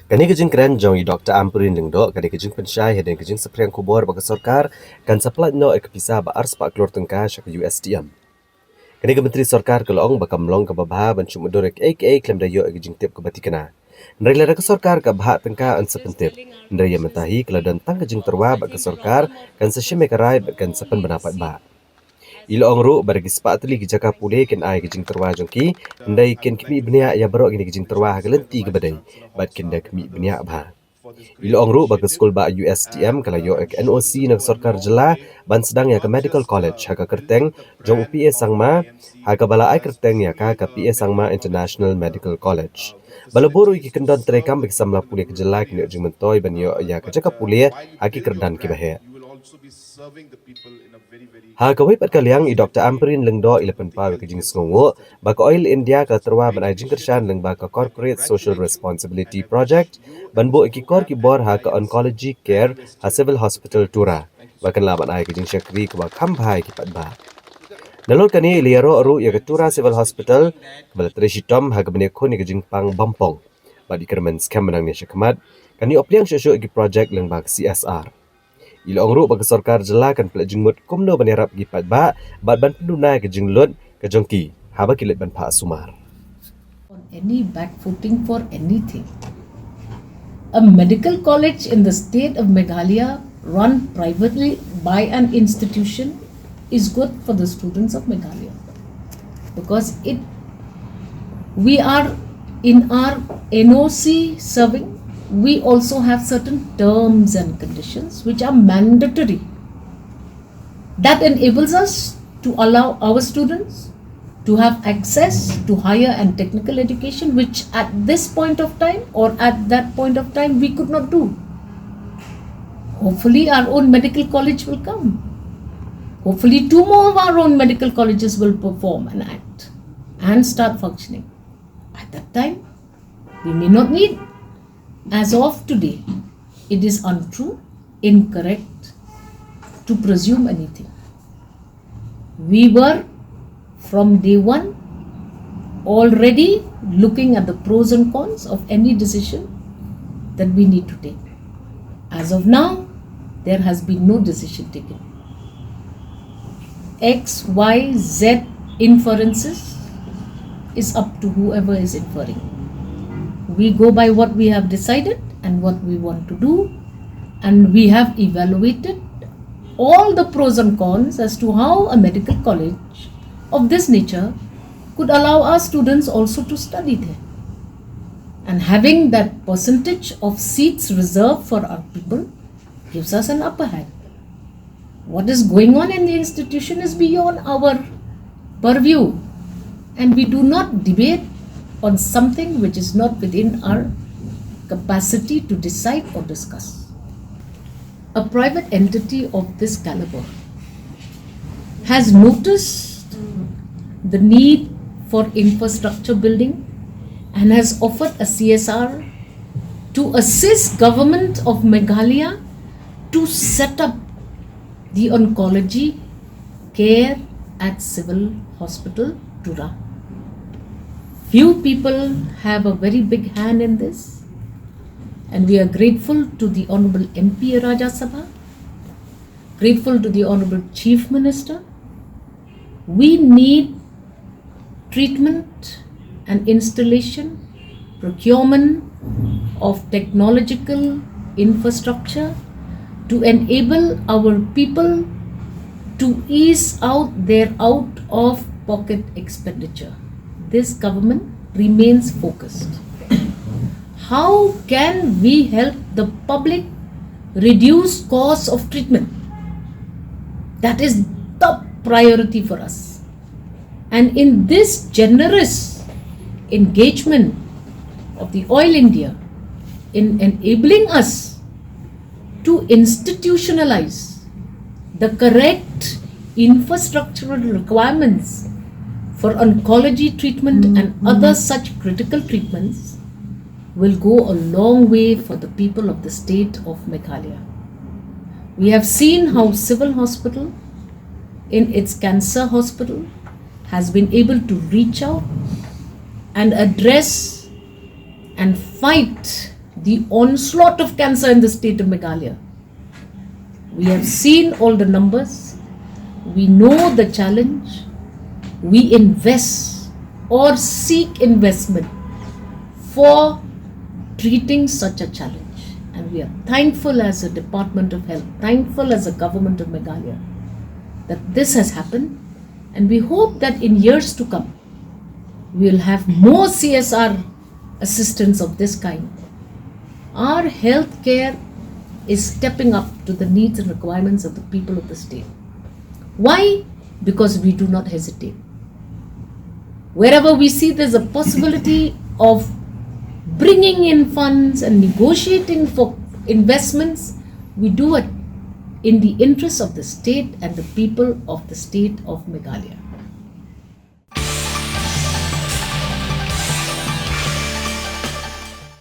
Kani kejing keren jong i Dr. Ampareen lengdo kani kejing pensyai hedeng kejing sepriang kubor bagi Sorkar kan saplat no ek Pisa ba ars pak keluar tengka syak USTM. Kani ke Menteri Sorkar kelong bakam long ke babha ban cumudur ek Khlem dayo ek kejing tip ke batikana. Nrela ke Sorkar ke bahak tengka an sepentip. Nraya mentahi keladan tang kejing terwa bagi Sorkar kan sesyem ekarai kan sepen benapat ba. Ilo ongru baragi sepat teli kijaka pule ken ai kijing terwa jongki ndai ken kimi benia ya barok gini kijing terwa hagelenti ke badai bat ken dak kimi benia ba. Ilo ongru bagi skul ba USTM kala yo ek NOC nak Sorkar jela ban sedang ya ke medical college haka kerteng jong UPA sangma haka bala ai kerteng ya ka PA sangma International Medical College. Bala boru iki kendon terekam bagi samla pule ke jela kini ujung mentoi ban yo ya ke jaka pule haki kerdan ki bahe. Ha kawai pat kaliang i Dr. Ampareen lengdo ilapan pa ke jing sngongo baka Oil India ka terwa ban ai jing kershan leng baka Corporate Social Responsibility Project ban bo ikikor ki bor ha ka Oncology Care ha Civil Hospital Tura bakan la ban ai ke jing syakri ka kham bhai ki pat ba. Nalol kani liaro aru ya ke Tura Civil Hospital bala treshitom ha ka bane khoni ke jing pang bampong ba dikermen scam menang ni syakmat kani opliang syosyo ki project leng bak CSR. Ilo ongru bagi Sorkar jela kan pelak jengmut kumno banerap gi pat ba bat ban penduna ke jenglut ke jongki haba kilit ban pa sumar. On any back footing for anything. A medical college in the state of Meghalaya run privately by an institution is good for the students of Meghalaya because we are in our NOC serving. We also have certain terms and conditions which are mandatory that enables us to allow our students to have access to higher and technical education, which at this point of time or at that point of time we could not do. Hopefully our own medical college will come. Hopefully 2 more of our own medical colleges will perform and act and start functioning. At that time, we may not need. As of today, it is untrue, incorrect to presume anything. We were from day one already looking at the pros and cons of any decision that we need to take. As of now, there has been no decision taken. X, Y, Z inferences is up to whoever is inferring. We go by what we have decided and what we want to do, and we have evaluated all the pros and cons as to how a medical college of this nature could allow our students also to study there. And having that percentage of seats reserved for our people gives us an upper hand. What is going on in the institution is beyond our purview, and we do not debate on something which is not within our capacity to decide or discuss. A private entity of this caliber has noticed the need for infrastructure building and has offered a CSR to assist government of Meghalaya to set up the oncology care at Civil Hospital Tura. Few people have a very big hand in this, and we are grateful to the Honorable MP Rajya Sabha, grateful to the Honorable Chief Minister. We need treatment and installation, procurement of technological infrastructure to enable our people to ease out their out-of-pocket expenditure. This government remains focused. How can we help the public reduce costs of treatment? That is top priority for us. And in this generous engagement of the Oil India in enabling us to institutionalize the correct infrastructural requirements for oncology treatment and other such critical treatments will go a long way for the people of the state of Meghalaya. We have seen how Civil Hospital in its cancer hospital has been able to reach out and address and fight the onslaught of cancer in the state of Meghalaya. We have seen all the numbers. We know the challenge. We invest or seek investment for treating such a challenge. And we are thankful as a Department of Health, thankful as a government of Meghalaya that this has happened. And we hope that in years to come, we will have more CSR assistance of this kind. Our healthcare is stepping up to the needs and requirements of the people of the state. Why? Because we do not hesitate. Wherever we see there's a possibility of bringing in funds and negotiating for investments, we do it in the interest of the state and the people of the state of Meghalaya.